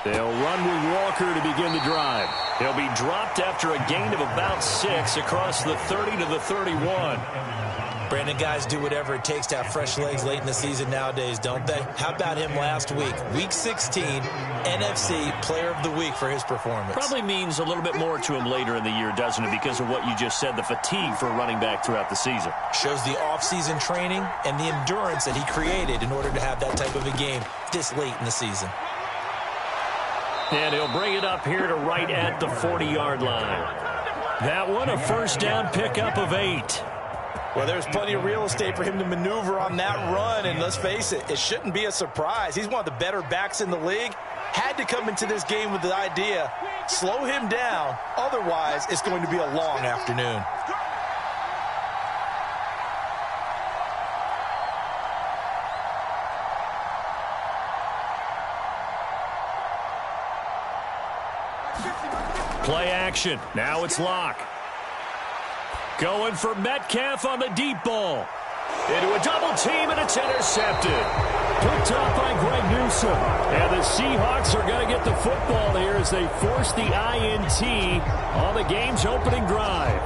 They'll run with Walker to begin the drive. He'll be dropped after a gain of about 6 across the 30 to the 31. Brandon, guys do whatever it takes to have fresh legs late in the season nowadays, don't they? How about him last week? Week 16, NFC Player of the Week for his performance. Probably means a little bit more to him later in the year, doesn't it, because of what you just said, the fatigue for a running back throughout the season. Shows the offseason training and the endurance that he created in order to have that type of a game this late in the season. And he'll bring it up here to right at the 40-yard line. That one, a first down pickup of 8. Well, there's plenty of real estate for him to maneuver on that run, and let's face it, it shouldn't be a surprise. He's one of the better backs in the league. Had to come into this game with the idea, slow him down, otherwise it's going to be a long afternoon. Play action. Now it's Locke. Going for Metcalf on the deep ball. Into a double team, and it's intercepted. Picked up by Greg Newsome. And the Seahawks are going to get the football here as they force the INT on the game's opening drive.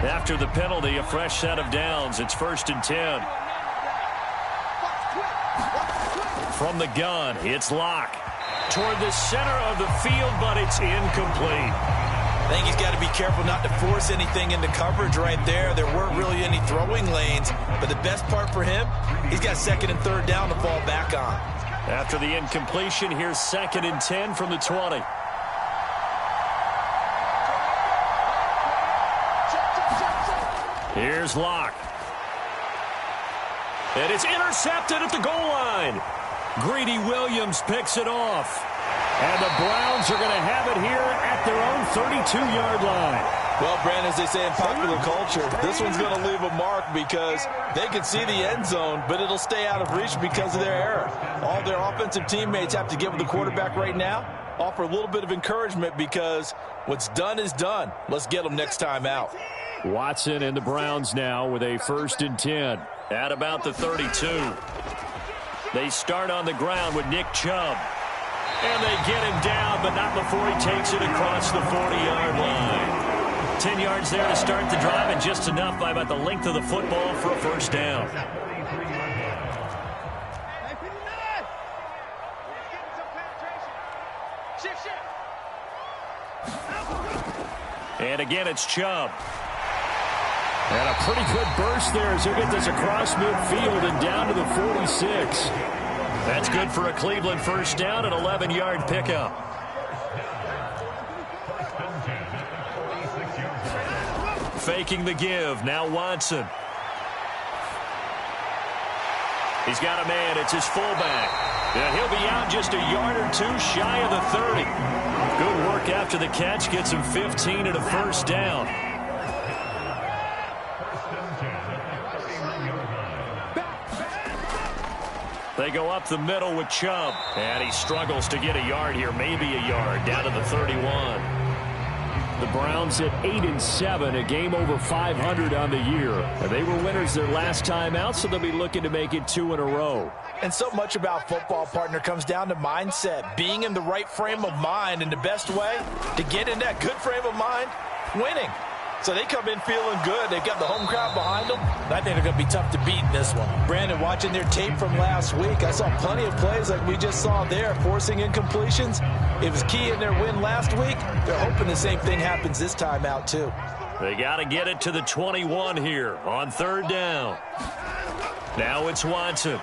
After the penalty, a fresh set of downs. It's 1st and 10. From the gun, it's Locke. Toward the center of the field, but it's incomplete. I think he's got to be careful not to force anything into coverage right there. There weren't really any throwing lanes, but the best part for him, he's got 2nd and 3rd down to fall back on. After the incompletion, here's 2nd and 10 from the 20. Here's Locke. And it's intercepted at the goal line. Greedy Williams picks it off. And the Browns are going to have it here at their own 32-yard line. Well, Brandon, as they say in popular culture, this one's going to leave a mark because they can see the end zone, but it'll stay out of reach because of their error. All their offensive teammates have to get with the quarterback right now, offer a little bit of encouragement because what's done is done. Let's get them next time out. Watson and the Browns now with a 1st and 10 at about the 32. They start on the ground with Nick Chubb. And they get him down, but not before he takes it across the 40-yard line. 10 yards there to start the drive, and just enough by about the length of the football for a first down. And again, it's Chubb. And a pretty good burst there as he'll get this across midfield and down to the 46. That's good for a Cleveland first down, an 11-yard pickup. Faking the give. Now Watson. He's got a man. It's his fullback. And he'll be out just a yard or two shy of the 30. Good work after the catch. Gets him 15 and a first down. They go up the middle with Chubb. And he struggles to get a yard here, maybe a yard, down to the 31. The Browns at 8-7, a game over 500 on the year. And they were winners their last time out, so they'll be looking to make it 2 in a row. And so much about football, partner, comes down to mindset, being in the right frame of mind. And the best way to get in that good frame of mind, winning. So they come in feeling good. They've got the home crowd behind them. I think they're going to be tough to beat in this one. Brandon, watching their tape from last week, I saw plenty of plays like we just saw there, forcing incompletions. It was key in their win last week. They're hoping the same thing happens this time out, too. They got to get it to the 21 here on 3rd down. Now it's Watson.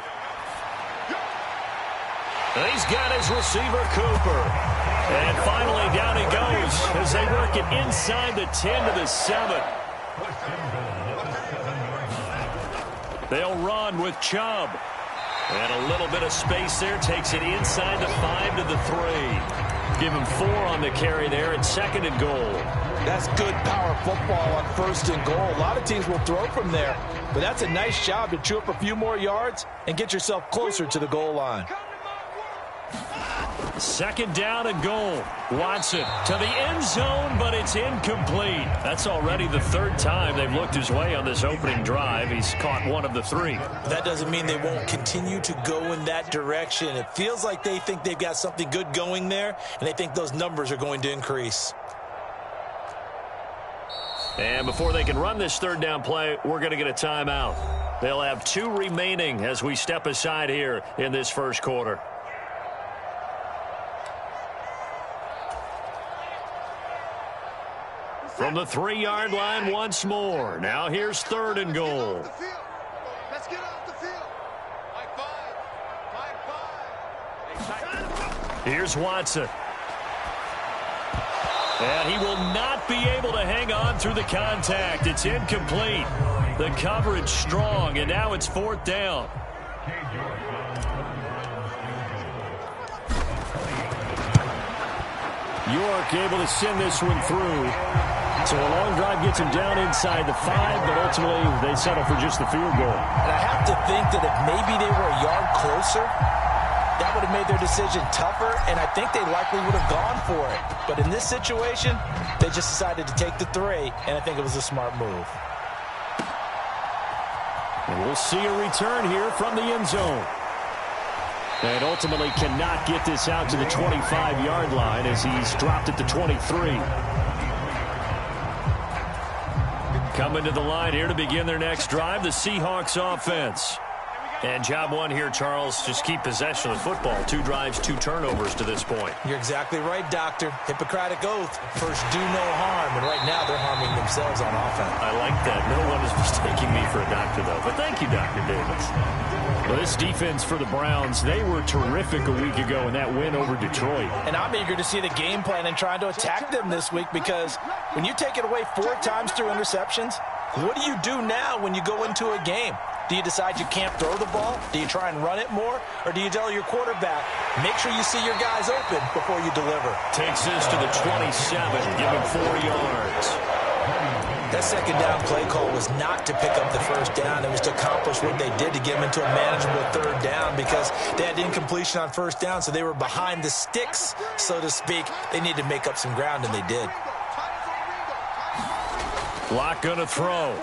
He's got his receiver, Cooper. And finally, down he goes as they work it inside the 10 to the 7. They'll run with Chubb. And a little bit of space there. Takes it inside the 5 to the 3. Give him 4 on the carry there at 2nd and goal. That's good power football on 1st and goal. A lot of teams will throw from there. But that's a nice job to chew up a few more yards and get yourself closer to the goal line. Second down and goal. Watson to the end zone, but it's incomplete. That's already the third time they've looked his way on this opening drive. He's caught one of the three. That doesn't mean they won't continue to go in that direction. It feels like they think they've got something good going there, and they think those numbers are going to increase. And before they can run this third down play, we're going to get a timeout. They'll have 2 remaining as we step aside here in this first quarter. From the 3-yard line once more. Now here's 3rd and goal. Let's get off the field. Like 5. Here's Watson. And he will not be able to hang on through the contact. It's incomplete. The coverage strong, and now it's 4th down. York able to send this one through. So a long drive gets him down inside the 5, but ultimately they settle for just the field goal. And I have to think that if maybe they were a yard closer, that would have made their decision tougher, and I think they likely would have gone for it. But in this situation, they just decided to take the 3, and I think it was a smart move. And we'll see a return here from the end zone. And ultimately cannot get this out to the 25-yard line as he's dropped at the 23. Coming to the line here to begin their next drive, the Seahawks offense. And job one here, Charles, just keep possession of the football. 2 drives, 2 turnovers to this point. You're exactly right, Doctor. Hippocratic oath. First, do no harm. And right now, they're harming themselves on offense. I like that. No one is mistaking me for a doctor, though. But thank you, Dr. Davis. Well, this defense for the Browns, they were terrific a week ago in that win over Detroit. And I'm eager to see the game plan and trying to attack them this week, because when you take it away 4 times through interceptions, what do you do now when you go into a game? Do you decide you can't throw the ball? Do you try and run it more? Or do you tell your quarterback, make sure you see your guys open before you deliver? Takes this to the 27, give him 4 yards. That second down play call was not to pick up the first down. It was to accomplish what they did to get them into a manageable 3rd down, because they had incompletion on first down, so they were behind the sticks, so to speak. They needed to make up some ground, and they did. Locke gonna throw.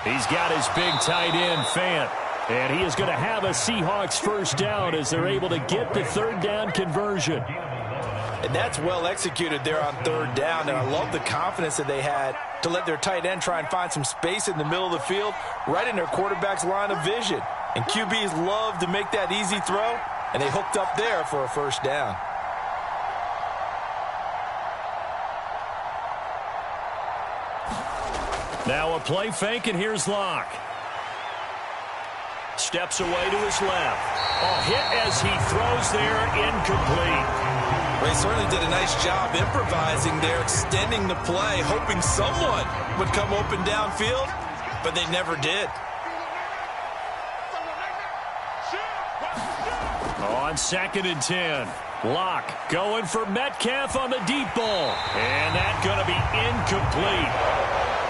He's got his big tight end, Fant. And he is going to have a Seahawks first down as they're able to get the 3rd down conversion. And that's well executed there on 3rd down. And I love the confidence that they had to let their tight end try and find some space in the middle of the field, right in their quarterback's line of vision. And QBs love to make that easy throw, and they hooked up there for a first down. Now a play fake, and here's Locke. Steps away to his left. A hit as he throws there, incomplete. Well, he certainly did a nice job improvising there, extending the play, hoping someone would come open downfield, but they never did. On 2nd and 10, Locke going for Metcalf on the deep ball. And that's going to be incomplete.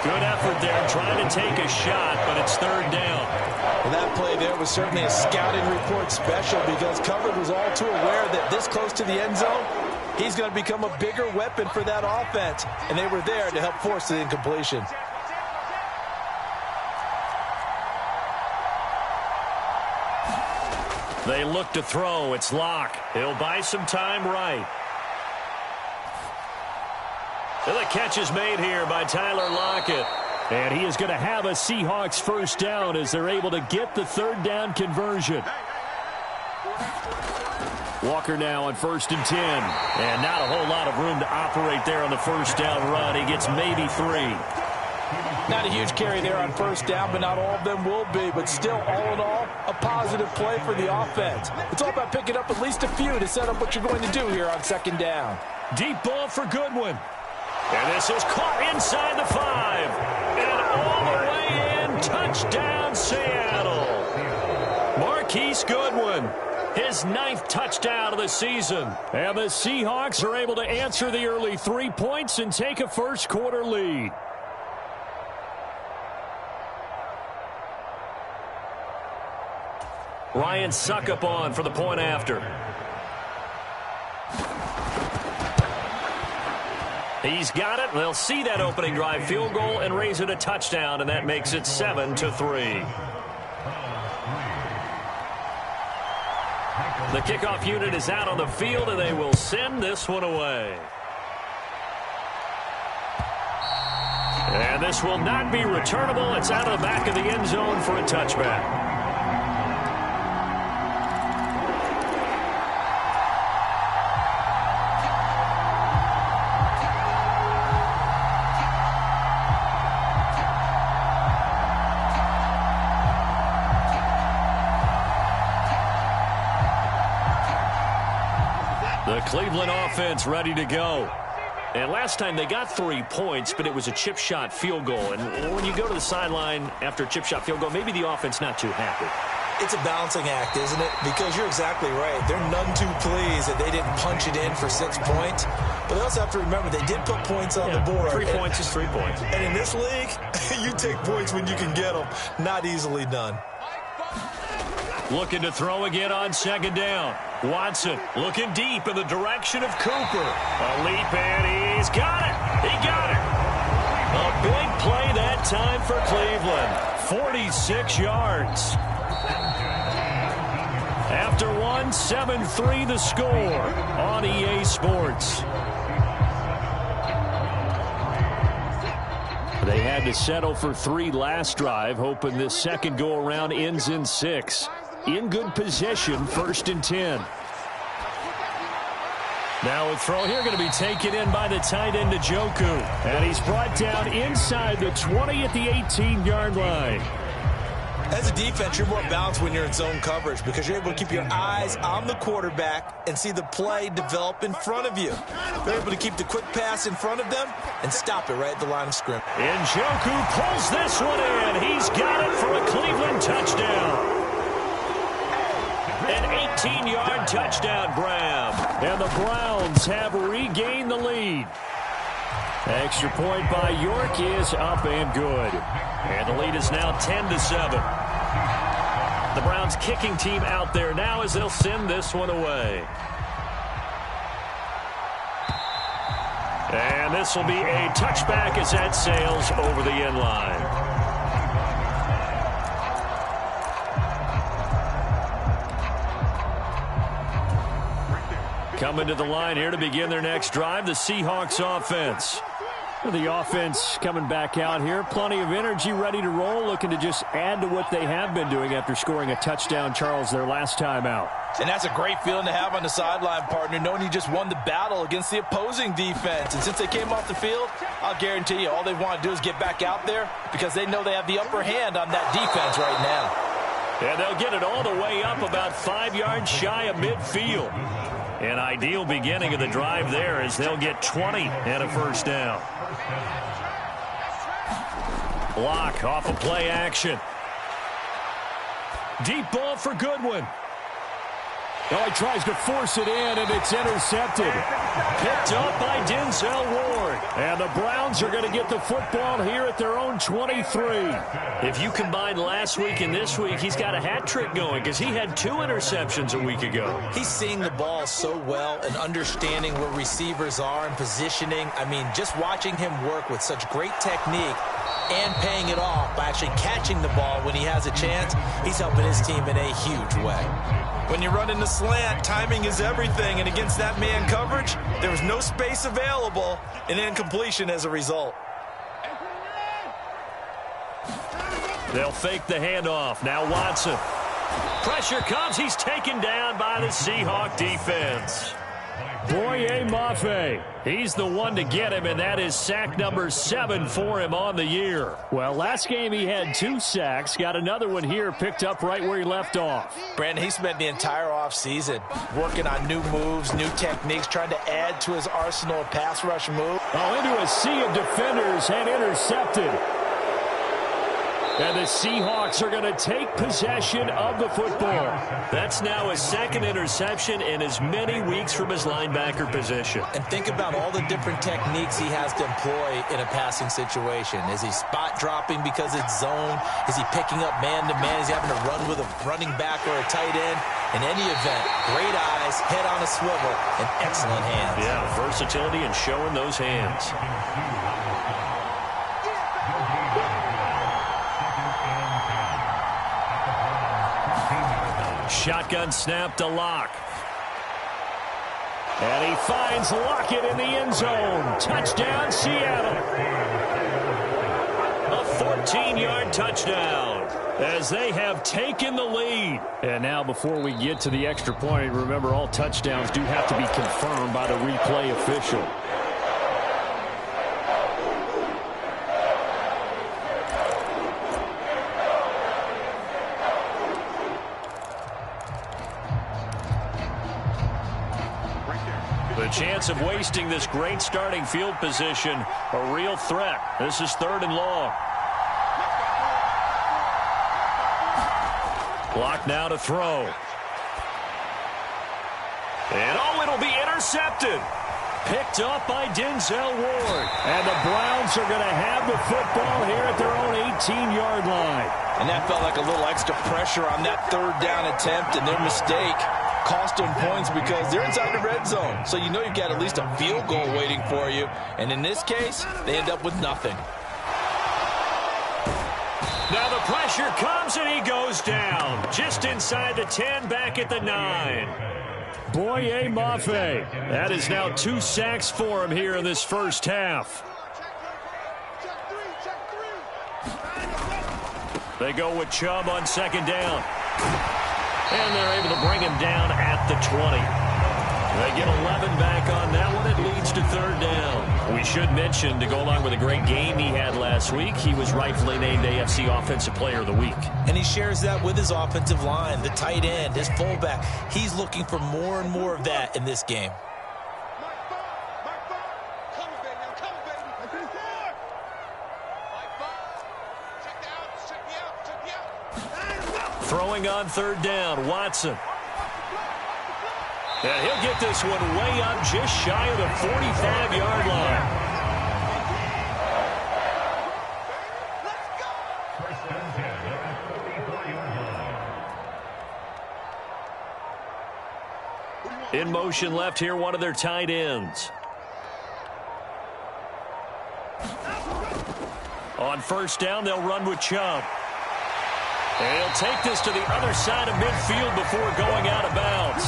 Good effort there trying to take a shot, but it's 3rd down. Well, that play there was certainly a scouting report special, because coverage was all too aware that this close to the end zone, he's going to become a bigger weapon for that offense, and they were there to help force the incompletion. They look to throw. It's Locke. He'll buy some time right. And the catch is made here by Tyler Lockett. And he is going to have a Seahawks first down as they're able to get the 3rd down conversion. Walker now on 1st and 10. And not a whole lot of room to operate there on the first down run. He gets maybe 3. Not a huge carry there on first down, but not all of them will be. But still, all in all, a positive play for the offense. It's all about picking up at least a few to set up what you're going to do here on 2nd down. Deep ball for Goodwin. And this is caught inside the 5. And all the way in. Touchdown, Seattle. Marquise Goodwin. His 9th touchdown of the season. And the Seahawks are able to answer the early 3 points and take a first quarter lead. Ryan Suckup on for the point after. He's got it. They'll see that opening drive field goal and raise it a touchdown, and that makes it 7-3. The kickoff unit is out on the field, and they will send this one away. And this will not be returnable. It's out of the back of the end zone for a touchback. The Cleveland offense ready to go. And last time they got 3 points, but it was a chip shot field goal. And when you go to the sideline after a chip shot field goal, maybe the offense not too happy. It's a balancing act, isn't it? Because you're exactly right. They're none too pleased that they didn't punch it in for 6 points. But they also have to remember they did put points on the board. 3 points is 3 points. And in this league, you take points when you can get them. Not easily done. Looking to throw again on second down. Watson looking deep in the direction of Cooper. A leap, and he's got it. He got it. A big play that time for Cleveland. 46 yards. After 7-3 the score on EA Sports. They had to settle for 3 last drive, hoping this second go-around ends in 6. In good position, 1st and 10. Now a throw here going to be taken in by the tight end Njoku. And he's brought down inside the 20 at the 18-yard line. As a defense, you're more balanced when you're in zone coverage because you're able to keep your eyes on the quarterback and see the play develop in front of you. They're able to keep the quick pass in front of them and stop it right at the line of scrimmage. Njoku pulls this one in. He's got it for a Cleveland touchdown. An 18-yard touchdown grab. And the Browns have regained the lead. Extra point by York is up and good. And the lead is now 10-7. The Browns kicking team out there now as they'll send this one away. And this will be a touchback as that sails over the end line. Coming to the line here to begin their next drive, the Seahawks offense. The offense coming back out here. Plenty of energy, ready to roll, looking to just add to what they have been doing after scoring a touchdown, Charles, their last time out. And that's a great feeling to have on the sideline, partner, knowing you just won the battle against the opposing defense. And since they came off the field, I'll guarantee you all they want to do is get back out there because they know they have the upper hand on that defense right now. And they'll get it all the way up about 5 yards shy of midfield. An ideal beginning of the drive there as they'll get 20 and a first down. Block off of play action. Deep ball for Goodwin. Oh, he tries to force it in, and it's intercepted. Picked up by Denzel Ward. And the Browns are going to get the football here at their own 23. If you combine last week and this week, he's got a hat trick going because he had 2 interceptions a week ago. He's seeing the ball so well and understanding where receivers are and positioning. I mean, just watching him work with such great technique and paying it off by actually catching the ball when he has a chance, he's helping his team in a huge way. When you run in the slant, timing is everything, and against that man coverage, there was no space available, and incompletion as a result. They'll fake the handoff. Now Watson. Pressure comes. He's taken down by the Seahawk defense. Boye Mafe. He's the one to get him, and that is sack number 7 for him on the year. Well, last game he had 2 sacks. Got another one here picked up right where he left off. Brandon, he spent the entire offseason working on new moves, new techniques, trying to add to his arsenal of pass rush move. Oh, into a sea of defenders and intercepted. And the Seahawks are going to take possession of the football. That's now his 2nd interception in as many weeks from his linebacker position. And think about all the different techniques he has to employ in a passing situation. Is he spot dropping because it's zone? Is he picking up man-to-man? Is he having to run with a running back or a tight end? In any event, great eyes, head on a swivel, and excellent hands. Yeah, versatility and showing those hands. Shotgun snap to Locke. And he finds Lockett in the end zone. Touchdown, Seattle. A 14-yard touchdown as they have taken the lead. And now before we get to the extra point, remember all touchdowns do have to be confirmed by the replay official. The chance of wasting this great starting field position, a real threat. This is 3rd and long. Clock now to throw. And it'll be intercepted. Picked up by Denzel Ward. And the Browns are going to have the football here at their own 18-yard line. And that felt like a little extra pressure on that 3rd down attempt, and their mistake cost them points because they're inside the red zone. So you know you've got at least a field goal waiting for you. And in this case, they end up with nothing. Now the pressure comes and he goes down. Just inside the 10, back at the 9. Boye Mafe. That is now 2 sacks for him here in this first half. They go with Chubb on 2nd down. And they're able to bring him down at the 20. They get 11 back on that one. It leads to 3rd down. We should mention, to go along with a great game he had last week, he was rightfully named AFC Offensive Player of the Week. And he shares that with his offensive line, the tight end, his fullback. He's looking for more and more of that in this game. Throwing on 3rd down, Watson. And he'll get this one way up just shy of the 45-yard line. In motion left here, one of their tight ends. On 1st down, they'll run with Chubb. And he'll take this to the other side of midfield before going out of bounds.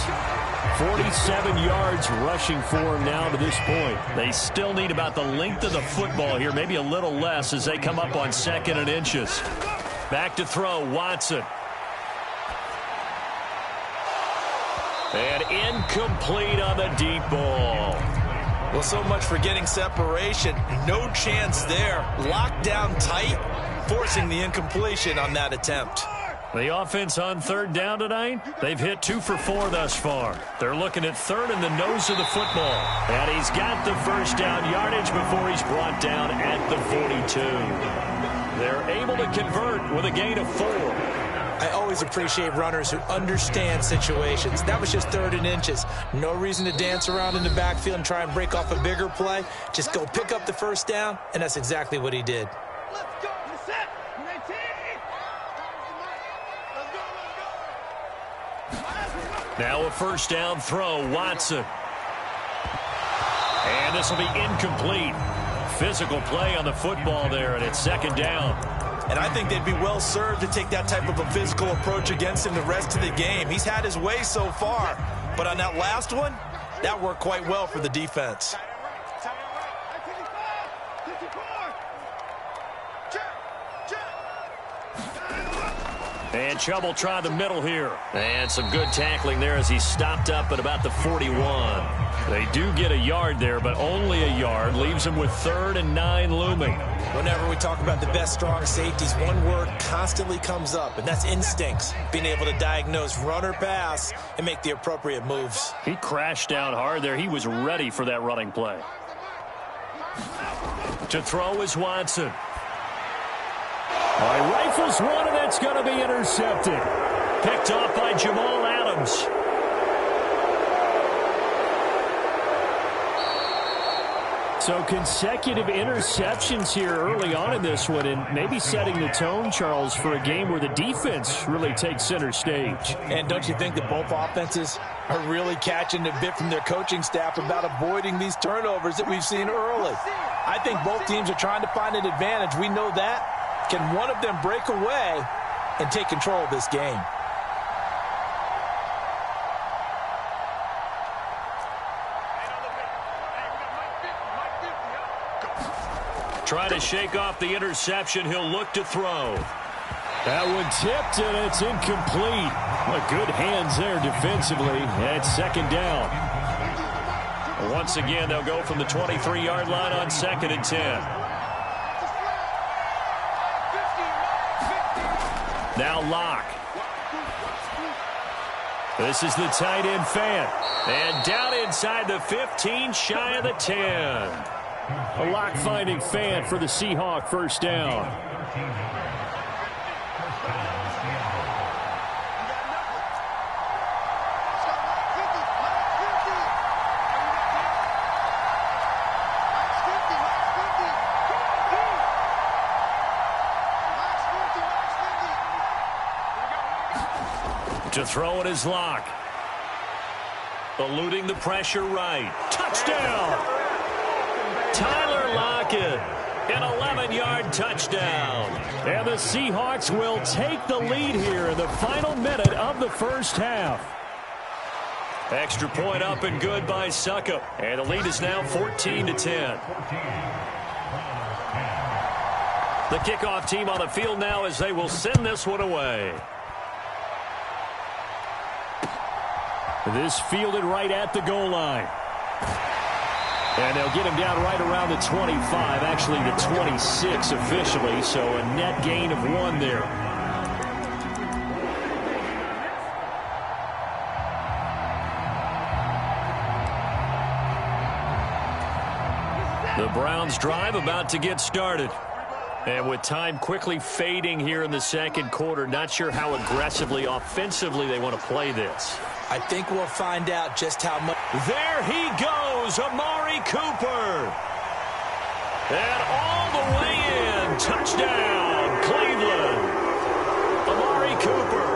47 yards rushing for him now to this point. They still need about the length of the football here, maybe a little less as they come up on 2nd and inches. Back to throw, Watson. And incomplete on the deep ball. Well, so much for getting separation. No chance there. Locked down tight, forcing the incompletion on that attempt. The offense on 3rd down tonight, they've hit 2 for 4 thus far. They're looking at 3rd in the nose of the football. And he's got the 1st down yardage before he's brought down at the 42. They're able to convert with a gain of 4. I always appreciate runners who understand situations. That was just 3rd and inches. No reason to dance around in the backfield and try and break off a bigger play. Just go pick up the 1st down, and that's exactly what he did. Let's go. Set. 19. Now a 1st down throw, Watson. And this will be incomplete. Physical play on the football there, and it's 2nd down. And I think they'd be well served to take that type of a physical approach against him the rest of the game. He's had his way so far. But on that last one, that worked quite well for the defense. And Chubb will try the middle here. And some good tackling there as he stopped up at about the 41. They do get a yard there, but only a yard. Leaves them with 3rd and 9 looming. Whenever we talk about the best strong safeties, one word constantly comes up, and that's instincts. Being able to diagnose run or pass and make the appropriate moves. He crashed down hard there. He was ready for that running play. To throw is Watson. Rifles one, and that's going to be intercepted. Picked off by Jamal So consecutive interceptions here early on in this one, and maybe setting the tone, Charles, for a game where the defense really takes center stage. And don't you think that both offenses are really catching a bit from their coaching staff about avoiding these turnovers that we've seen early? I think both teams are trying to find an advantage. We know that. Can one of them break away and take control of this game? Trying to shake off the interception. He'll look to throw. That one tipped, and it's incomplete. Well, good hands there defensively. And it's second down. Once again, they'll go from the 23-yard line on 2nd and 10. Now Locke. This is the tight end Fant. And down inside the 15, shy of the 10. A Locke finding Fant for the Seahawk first down. To throw it is Locke. Eluding the pressure right. Touchdown! Tyler Lockett, an 11-yard touchdown. And the Seahawks will take the lead here in the final minute of the first half. Extra point up and good by Suckup. And the lead is now 14-10. The kickoff team on the field now as they will send this one away. This fielded right at the goal line. And they'll get him down right around the 25, actually the 26 officially, so a net gain of 1 there. The Browns drive about to get started. And with time quickly fading here in the second quarter, not sure how aggressively, offensively they want to play this. I think we'll find out just how much. There he goes, Amari Cooper. And all the way in, touchdown, Cleveland. Amari Cooper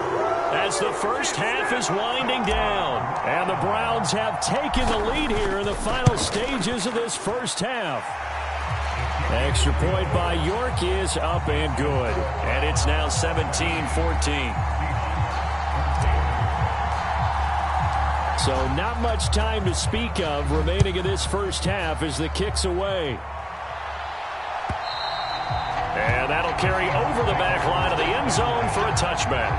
as the first half is winding down. And the Browns have taken the lead here in the final stages of this first half. Extra point by York is up and good. And it's now 17-14. So not much time to speak of remaining in this first half as the kick's away. And that'll carry over the back line of the end zone for a touchback.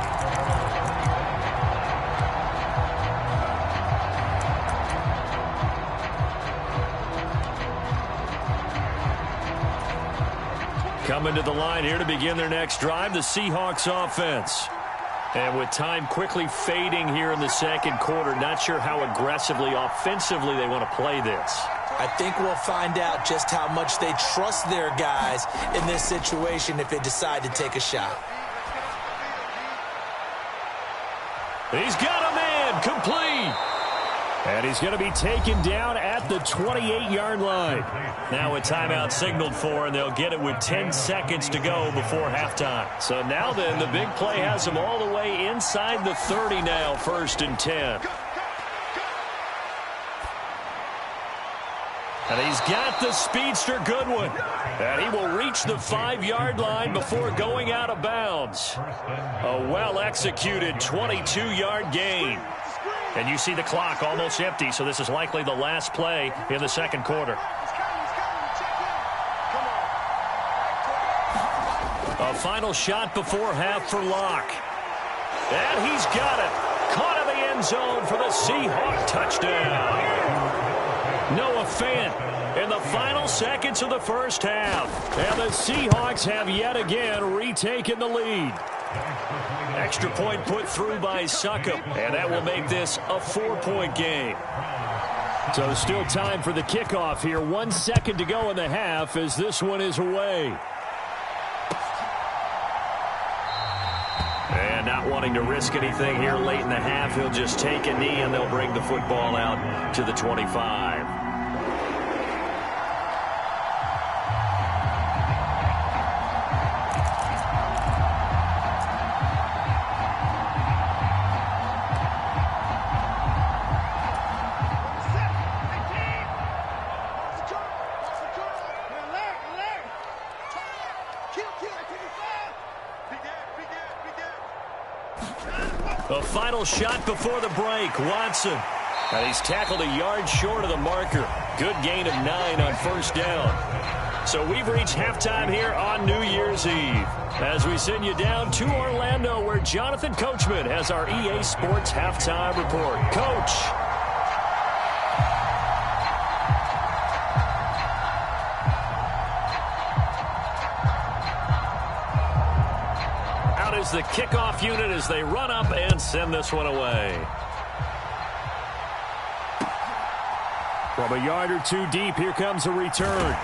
Coming to the line here to begin their next drive, the Seahawks offense. And with time quickly fading here in the second quarter, not sure how aggressively, offensively they want to play this. I think we'll find out just how much they trust their guys in this situation if they decide to take a shot. He's got a man, complete. And he's going to be taken down at the 28-yard line. Now a timeout signaled for, and they'll get it with 10 seconds to go before halftime. So now then, the big play has them all the way inside the 30 now, 1st and 10. And he's got the speedster Goodwin. And he will reach the 5-yard line before going out of bounds. A well-executed 22-yard gain. And you see the clock almost empty, so this is likely the last play in the second quarter. A final shot before half for Locke. And he's got it. Caught in the end zone for the Seahawk touchdown. Noah Fant in the final seconds of the first half. And the Seahawks have yet again retaken the lead. Extra point put through by Suckup, and that will make this a 4-point game. So still time for the kickoff here. 1 second to go in the half as this one is away. And not wanting to risk anything here late in the half, he'll just take a knee and they'll bring the football out to the 25. A final shot before the break. Watson. And he's tackled a yard short of the marker. Good gain of 9 on first down. So we've reached halftime here on New Year's Eve. As we send you down to Orlando, where Jonathan Coachman has our EA Sports halftime report. Coach. Out is the kickoff unit as they run up and send this one away. From a yard or two deep, here comes a return.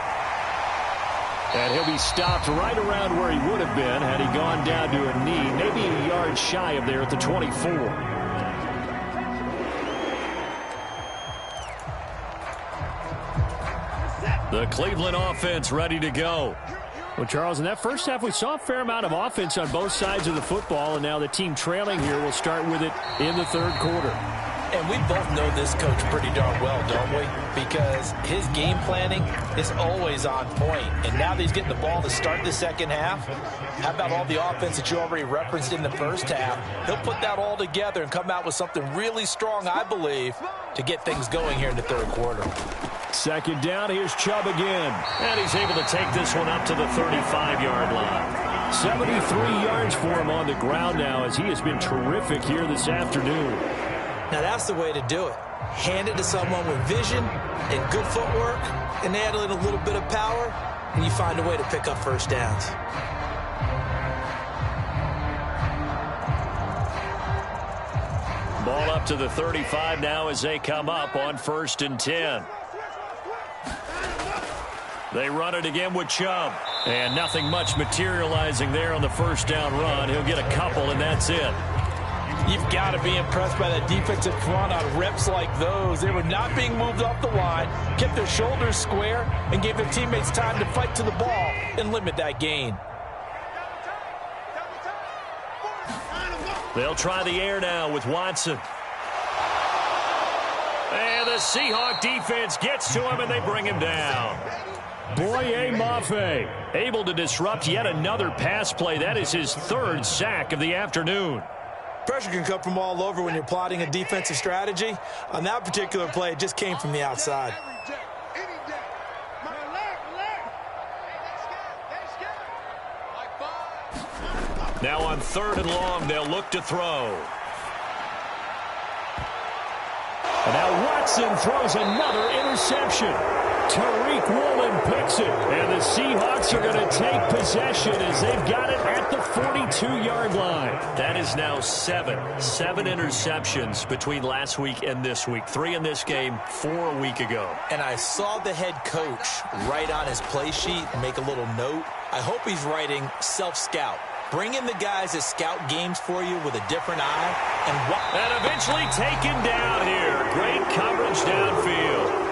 And he'll be stopped right around where he would have been had he gone down to a knee, maybe a yard shy of there at the 24. The Cleveland offense ready to go. Well, Charles, in that first half, we saw a fair amount of offense on both sides of the football, and now the team trailing here will start with it in the third quarter. And we both know this coach pretty darn well, don't we? Because his game planning is always on point. And now that he's getting the ball to start the second half, how about all the offense that you already referenced in the first half? He'll put that all together and come out with something really strong, I believe, to get things going here in the third quarter. Second down, here's Chubb again. And he's able to take this one up to the 35-yard line. 73 yards for him on the ground now, as he has been terrific here this afternoon. Now that's the way to do it. Hand it to someone with vision and good footwork, and add in a little bit of power, and you find a way to pick up first downs. Ball up to the 35 now as they come up on 1st and 10. They run it again with Chubb. And nothing much materializing there on the first down run. He'll get a couple, and that's it. You've got to be impressed by that defensive front on reps like those. They were not being moved off the line, kept their shoulders square, and gave their teammates time to fight to the ball and limit that gain. They'll try the air now with Watson. And the Seahawk defense gets to him, and they bring him down. Boye Mafe able to disrupt yet another pass play. That is his 3rd sack of the afternoon. Pressure can come from all over when you're plotting a defensive strategy. On that particular play, it just came from the outside. Now on 3rd and long, they'll look to throw. And now Watson throws another interception. Tariq Woolen picks it. And the Seahawks are going to take possession as they've got it at the 42-yard line. That is now 7 interceptions between last week and this week. 3 in this game, 4 a week ago. And I saw the head coach write on his play sheet and make a little note. I hope he's writing self-scout. Bring in the guys that scout games for you with a different eye. And eventually taken down here. Great coverage downfield.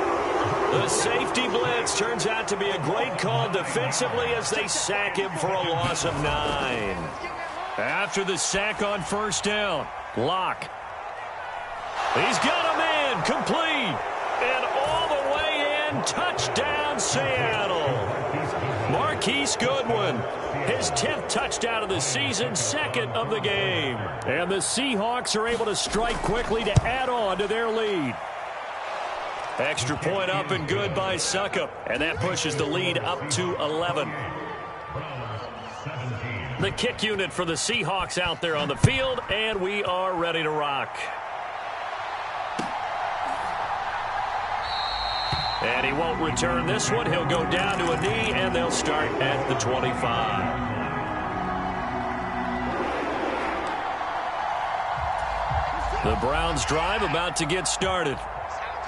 The safety blitz turns out to be a great call defensively as they sack him for a loss of 9. After the sack on first down, Locke. He's got him in, complete. And all the way in, touchdown Seattle. Marquise Goodwin, his 10th touchdown of the season, 2nd of the game. And the Seahawks are able to strike quickly to add on to their lead. Extra point up and good by Suckup. And that pushes the lead up to 11. The kick unit for the Seahawks out there on the field, and we are ready to rock. And he won't return this one. He'll go down to a knee, and they'll start at the 25. The Browns drive about to get started.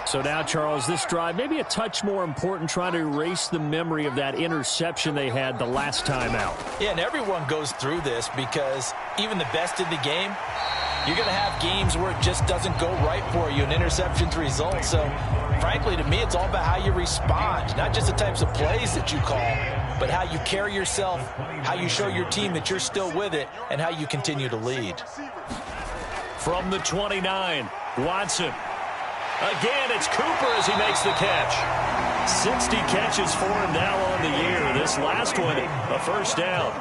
So now, Charles, this drive maybe a touch more important, trying to erase the memory of that interception they had the last time out. Yeah, and everyone goes through this because even the best in the game, you're going to have games where it just doesn't go right for you and interceptions result. So, frankly, to me, it's all about how you respond, not just the types of plays that you call, but how you carry yourself, how you show your team that you're still with it, and how you continue to lead. From the 29, Watson. Again, it's Cooper as he makes the catch. 60 catches for him now on the year. This last one, a first down.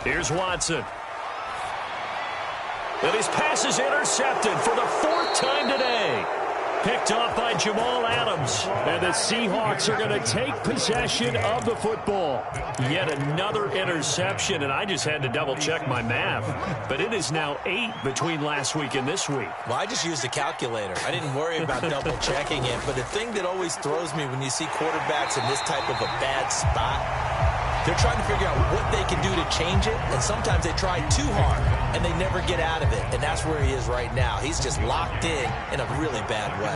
Here's Watson. And his pass is intercepted for the 4th time today. Picked off by Jamal Adams. And the Seahawks are going to take possession of the football. Yet another interception, and I just had to double-check my math. But it is now 8 between last week and this week. Well, I just used a calculator. I didn't worry about double-checking it. But the thing that always throws me when you see quarterbacks in this type of a bad spot, they're trying to figure out what they can do to change it, and sometimes they try too hard, and they never get out of it, and that's where he is right now. He's just locked in a really bad way.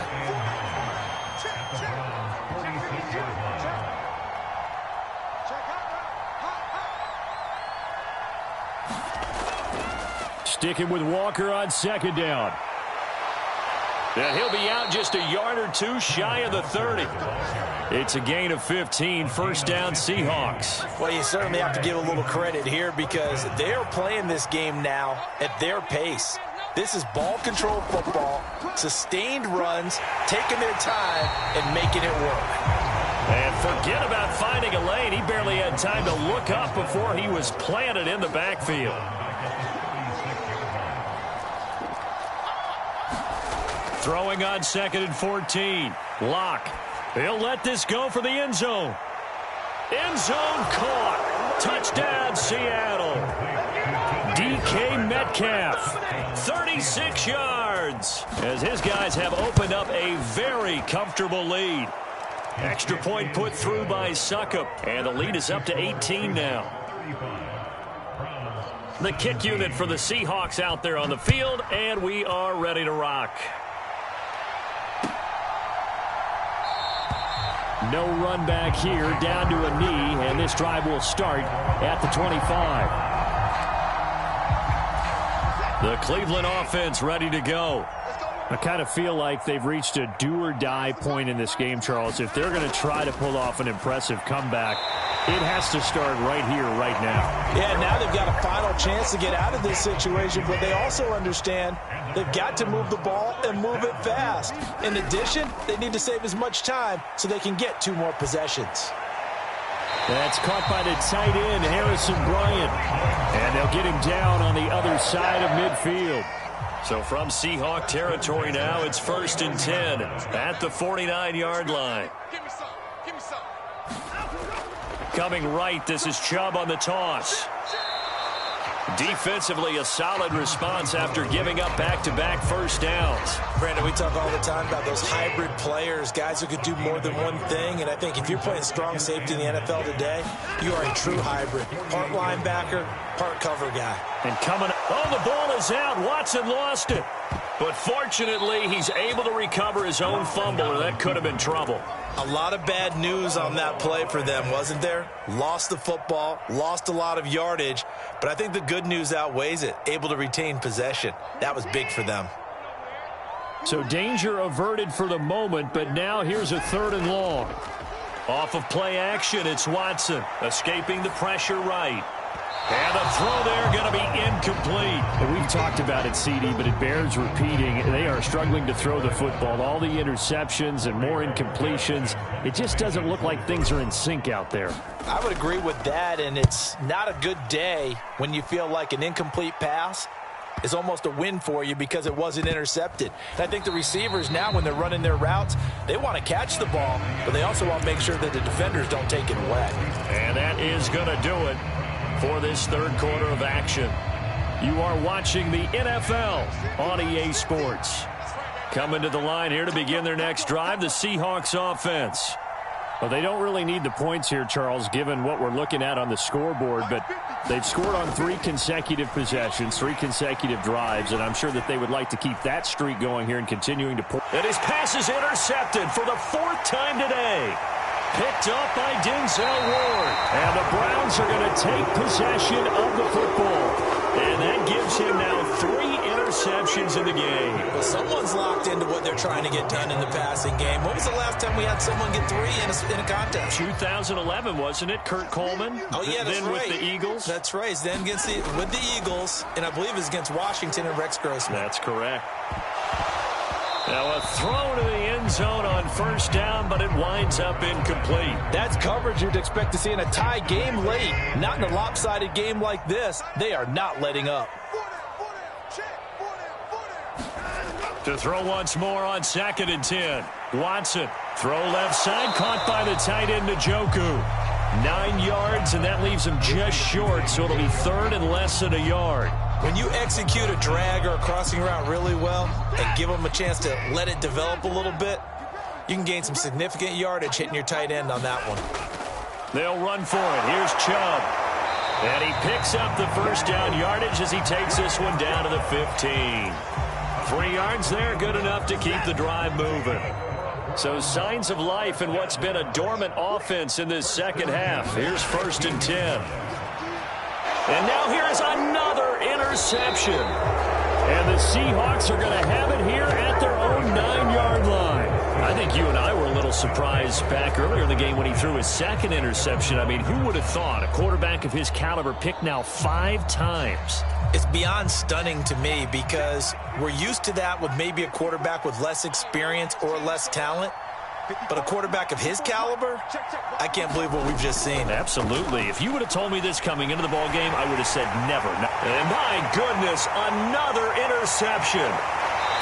Sticking with Walker on 2nd down. And he'll be out just a yard or two shy of the 30. It's a gain of 15, 1st down Seahawks. Well, you certainly have to give a little credit here because they are playing this game now at their pace. This is ball control football, sustained runs, taking their time and making it work. And forget about finding a lane. He barely had time to look up before he was planted in the backfield. Throwing on 2nd and 14. Lock. He'll let this go for the end zone. End zone caught. Touchdown, Seattle. DK Metcalf, 36 yards. As his guys have opened up a very comfortable lead. Extra point put through by Succop. And the lead is up to 18 now. The kick unit for the Seahawks out there on the field, and we are ready to rock. No run back here, down to a knee, and this drive will start at the 25. The Cleveland offense ready to go. I kind of feel like they've reached a do-or-die point in this game, Charles. If they're going to try to pull off an impressive comeback, it has to start right here, right now. Yeah, now they've got a final chance to get out of this situation, but they also understand they've got to move the ball and move it fast. In addition, they need to save as much time so they can get 2 more possessions. That's caught by the tight end, Harrison Bryant. And they'll get him down on the other side of midfield. So from Seahawk territory now, it's 1st and 10 at the 49-yard line. Coming right, this is Chubb on the toss. Defensively, a solid response after giving up back-to-back 1st downs. Brandon, we talk all the time about those hybrid players, guys who could do more than one thing. And I think if you're playing strong safety in the NFL today, you are a true hybrid. Part linebacker, part cover guy. And coming, the ball is out. Watson lost it. But fortunately, he's able to recover his own fumble, or that could have been trouble. A lot of bad news on that play for them, wasn't there? Lost the football, lost a lot of yardage, but I think the good news outweighs it. Able to retain possession. That was big for them. So danger averted for the moment, but now here's a 3rd and long. Off of play action, it's Watson escaping the pressure right. And the throw there going to be incomplete. And we've talked about it, CD, but it bears repeating. They are struggling to throw the football. All the interceptions and more incompletions. It just doesn't look like things are in sync out there. I would agree with that, and it's not a good day when you feel like an incomplete pass is almost a win for you because it wasn't intercepted. And I think the receivers now, when they're running their routes, they want to catch the ball, but they also want to make sure that the defenders don't take it away. And that is going to do it for this 3rd quarter of action. You are watching the NFL on EA Sports. Coming to the line here to begin their next drive, the Seahawks offense. Well, they don't really need the points here, Charles, given what we're looking at on the scoreboard, but they've scored on 3 consecutive possessions, 3 consecutive drives, and I'm sure that they would like to keep that streak going here and continuing to pull. And his pass is intercepted for the 4th time today. Picked up by Denzel Ward. And the Browns are going to take possession of the football. And that gives him now 3 interceptions in the game. Well, someone's locked into what they're trying to get done in the passing game. When was the last time we had someone get 3 in a contest? 2011, wasn't it? Kurt Coleman? Oh, yeah, that's then right. With the Eagles? That's right. Then with the Eagles, and I believe it's against Washington and Rex Grossman. That's correct. Now a throw to the end zone on first down, but it winds up incomplete. That's coverage you'd expect to see in a tie game late. Not in a lopsided game like this. They are not letting up. To throw once more on 2nd and 10. Watson, throw left side, caught by the tight end Njoku. 9 yards, and that leaves him just short, so it'll be 3rd and less than a yard. When you execute a drag or a crossing route really well and give them a chance to let it develop a little bit, you can gain some significant yardage hitting your tight end on that one. They'll run for it. Here's Chubb. And he picks up the first down yardage as he takes this one down to the 15. 3 yards there, good enough to keep the drive moving. So signs of life in what's been a dormant offense in this second half. Here's 1st and 10. And now here is another interception. And the Seahawks are going to have it here at their own 9-yard line. I think you and I were a little surprised back earlier in the game when he threw his 2nd interception. I mean, who would have thought a quarterback of his caliber picked now 5 times? It's beyond stunning to me because we're used to that with maybe a quarterback with less experience or less talent. But a quarterback of his caliber, I can't believe what we've just seen. Absolutely. If you would have told me this coming into the ball game, I would have said never. And my goodness, another interception.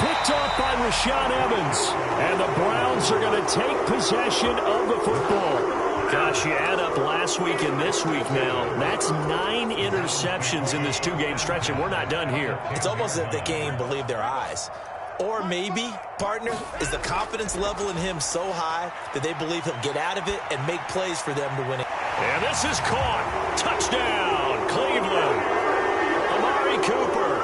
Picked off by Rashaan Evans. And the Browns are going to take possession of the football. Gosh, you add up last week and this week now. That's 9 interceptions in this 2-game stretch, and we're not done here. It's almost as if they can't even believe their eyes. Or maybe, partner, is the confidence level in him so high that they believe he'll get out of it and make plays for them to win it. And this is caught. Touchdown, Cleveland. Amari Cooper,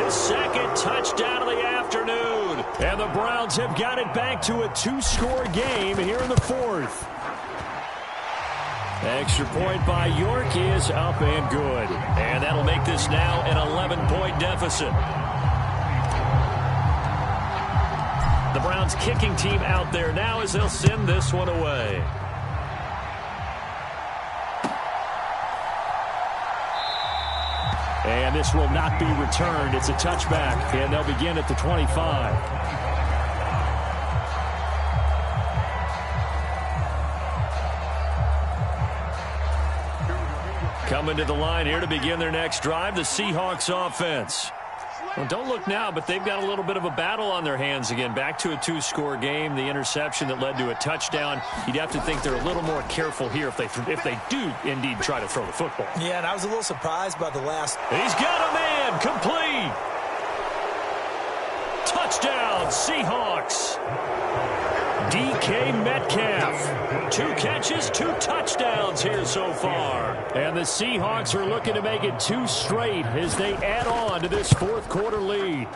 his 2nd touchdown of the afternoon. And the Browns have got it back to a 2-score game here in the 4th. Extra point by York is up and good. And that'll make this now an 11-point deficit. The Browns kicking team out there now as they'll send this one away. And this will not be returned. It's a touchback, and they'll begin at the 25. Coming to the line here to begin their next drive, the Seahawks offense. Well, don't look now, but they've got a little bit of a battle on their hands again. Back to a 2-score game. The interception that led to a touchdown. You'd have to think they're a little more careful here if they do indeed try to throw the football. Yeah, and I was a little surprised by the last. He's got a man. Complete. Touchdown, Seahawks. DK Metcalf. 2 catches, 2 touchdowns here so far. And the Seahawks are looking to make it 2 straight as they add on to this 4th quarter lead.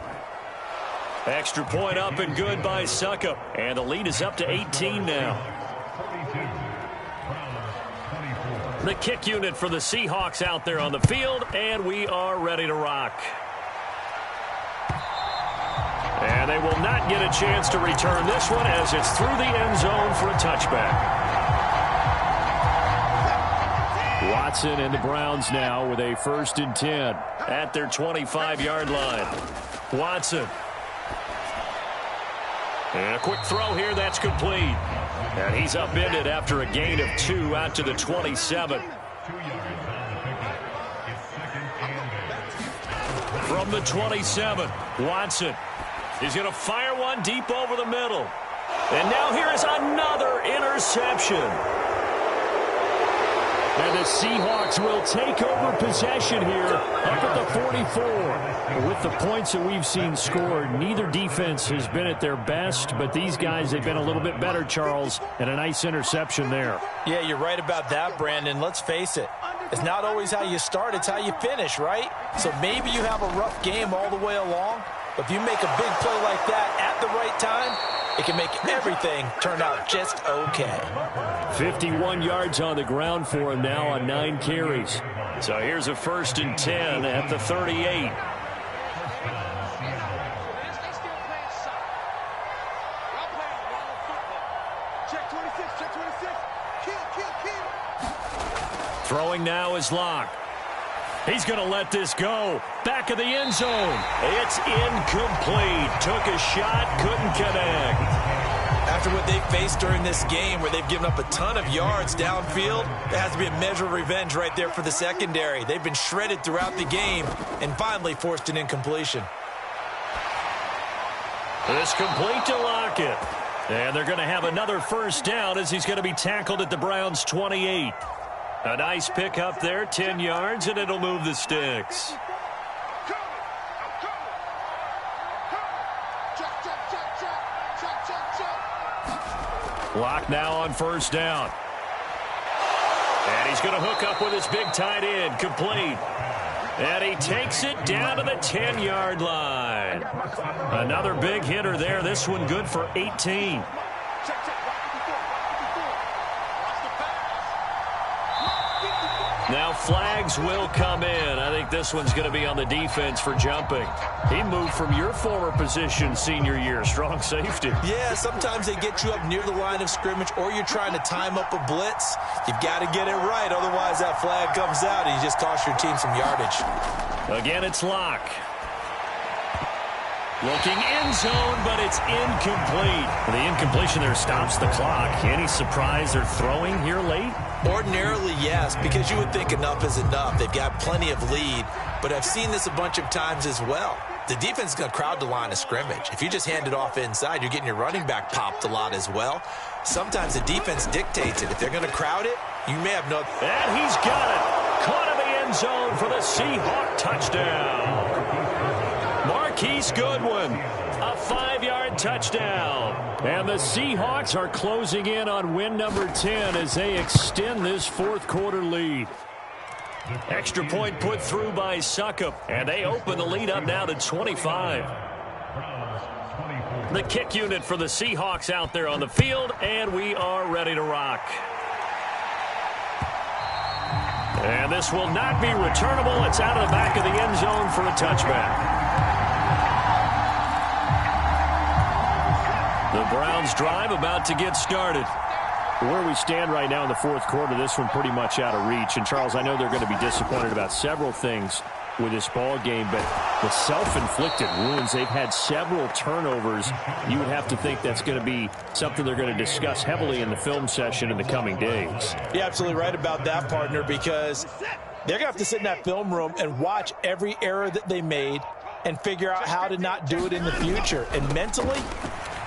Extra point up and good by Succop. And the lead is up to 18 now. The kick unit for the Seahawks out there on the field, and we are ready to rock. And they will not get a chance to return this one as it's through the end zone for a touchback. Watson and the Browns now with a 1st and 10 at their 25-yard line. Watson. And a quick throw here, that's complete. And he's upended after a gain of 2 out to the 27. From the 27, Watson. He's going to fire one deep over the middle. And now here is another interception. And the Seahawks will take over possession here up at the 44. With the points that we've seen scored, neither defense has been at their best, but these guys have been a little bit better, Charles, and a nice interception there. Yeah, you're right about that, Brandon. Let's face it. It's not always how you start, it's how you finish, right? So maybe you have a rough game all the way along, but if you make a big play like that at the right time, it can make everything turn out just okay. 51 yards on the ground for him now on 9 carries. So here's a 1st and 10 at the 38. Throwing now is Locke. He's going to let this go. Back of the end zone. It's incomplete. Took a shot, couldn't connect. After what they faced during this game where they've given up a ton of yards downfield, there has to be a measure of revenge right there for the secondary. They've been shredded throughout the game and finally forced an incompletion. It's complete to Lockett. And they're going to have another first down as he's going to be tackled at the Browns' 28. A nice pick up there, 10 yards, and it'll move the sticks. Lock now on first down. And he's going to hook up with his big tight end, complete. And he takes it down to the 10-yard line. Another big hitter there. This one good for 18. Now flags will come in. I think this one's going to be on the defense for jumping. He moved from your former position senior year, strong safety. Yeah, sometimes they get you up near the line of scrimmage or you're trying to time up a blitz. You've got to get it right. Otherwise, that flag comes out and you just cost your team some yardage. Again, it's Lock. Looking end zone, but it's incomplete. The incompletion there stops the clock. Any surprise they're throwing here late? Ordinarily, yes, because you would think enough is enough. They've got plenty of lead, but I've seen this a bunch of times as well. The defense is going to crowd the line of scrimmage. If you just hand it off inside, you're getting your running back popped a lot as well. Sometimes the defense dictates it. If they're going to crowd it, you may have no... And he's got it. Caught in the end zone for the Seahawk touchdown. Marquise Goodwin, a 5-yard touchdown. And the Seahawks are closing in on win number 10 as they extend this fourth quarter lead. Extra point put through by Suckup, and they open the lead up now to 25. The kick unit for the Seahawks out there on the field, and we are ready to rock. And this will not be returnable. It's out of the back of the end zone for a touchback. The Browns drive about to get started. Where we stand right now in the fourth quarter, this one pretty much out of reach. And, Charles, I know they're going to be disappointed about several things with this ball game, but the self-inflicted wounds, they've had several turnovers. You would have to think that's going to be something they're going to discuss heavily in the film session in the coming days. You're absolutely right about that, partner, because they're going to have to sit in that film room and watch every error that they made and figure out how to not do it in the future. And mentally,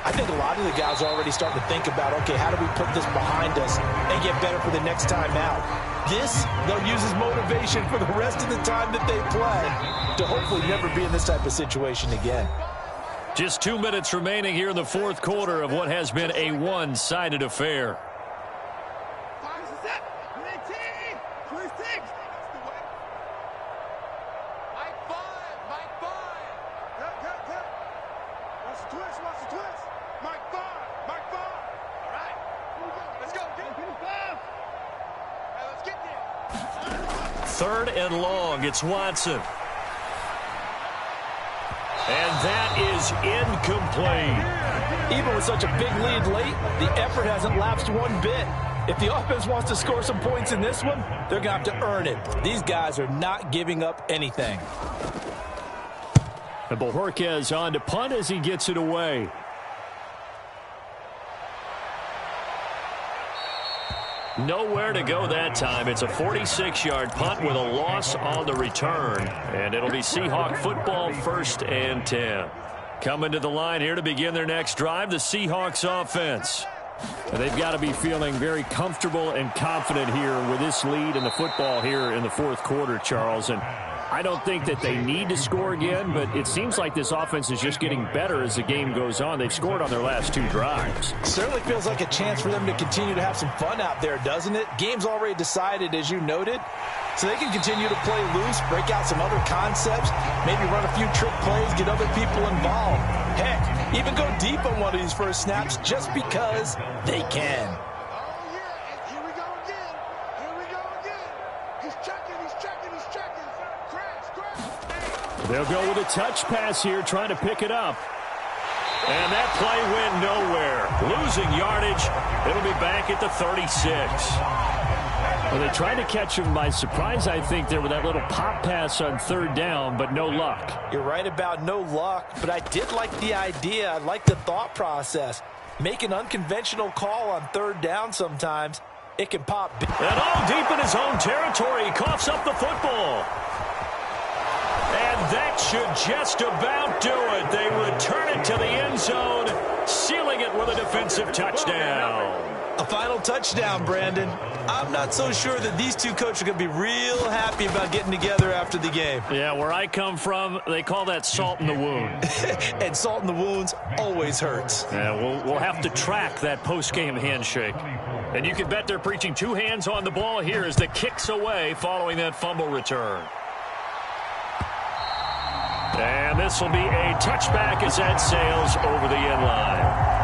I think a lot of the guys are already starting to think about, okay, how do we put this behind us and get better for the next time out? This, they'll use as motivation for the rest of the time that they play to hopefully never be in this type of situation again. Just 2 minutes remaining here in the fourth quarter of what has been a one-sided affair. Third and long, it's Watson. And that is incomplete. Even with such a big lead late, the effort hasn't lapsed one bit. If the offense wants to score some points in this one, they're going to have to earn it. These guys are not giving up anything. And Bojorquez on to punt as he gets it away. Nowhere to go that time. It's a 46-yard punt with a loss on the return. And it'll be Seahawk football, 1st and 10. Coming to the line here to begin their next drive, the Seahawks offense. And they've got to be feeling very comfortable and confident here with this lead in the football here in the fourth quarter, Charles. And I don't think that they need to score again, but it seems like this offense is just getting better as the game goes on. They've scored on their last 2 drives. Certainly feels like a chance for them to continue to have some fun out there, doesn't it? Game's already decided, as you noted, so they can continue to play loose, break out some other concepts, maybe run a few trick plays, get other people involved. Heck, even go deep on one of these first snaps just because they can. They'll go with a touch pass here, trying to pick it up. And that play went nowhere. Losing yardage. It'll be back at the 36. Well, they tried to catch him by surprise, I think, there with that little pop pass on third down, but no luck. You're right about no luck, but I did like the idea. I like the thought process. Make an unconventional call on third down sometimes. It can pop big. And all deep in his own territory. He coughs up the football. And that should just about do it. They return it to the end zone, sealing it with a defensive touchdown. A final touchdown, Brandon. I'm not so sure that these two coaches are going to be real happy about getting together after the game. Yeah, where I come from, they call that salt in the wound. And salt in the wounds always hurts. Yeah, we'll have to track that post-game handshake. And you can bet they're preaching two hands on the ball here as the kick's away following that fumble return. And this will be a touchback as that sails over the end line.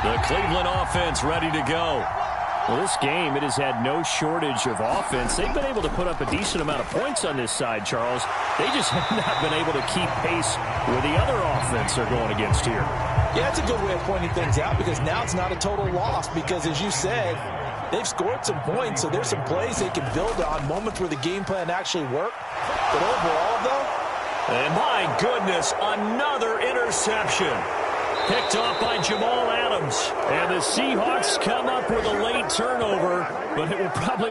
The Cleveland offense ready to go. Well, this game, it has had no shortage of offense. They've been able to put up a decent amount of points on this side, Charles. They just have not been able to keep pace with the other offense they're going against here. Yeah, that's a good way of pointing things out because now it's not a total loss because, as you said, they've scored some points, so there's some plays they can build on, moments where the game plan actually worked. But overall, though, and my goodness, another interception. Picked off by Jamal Adams. And the Seahawks come up with a late turnover, but it will probably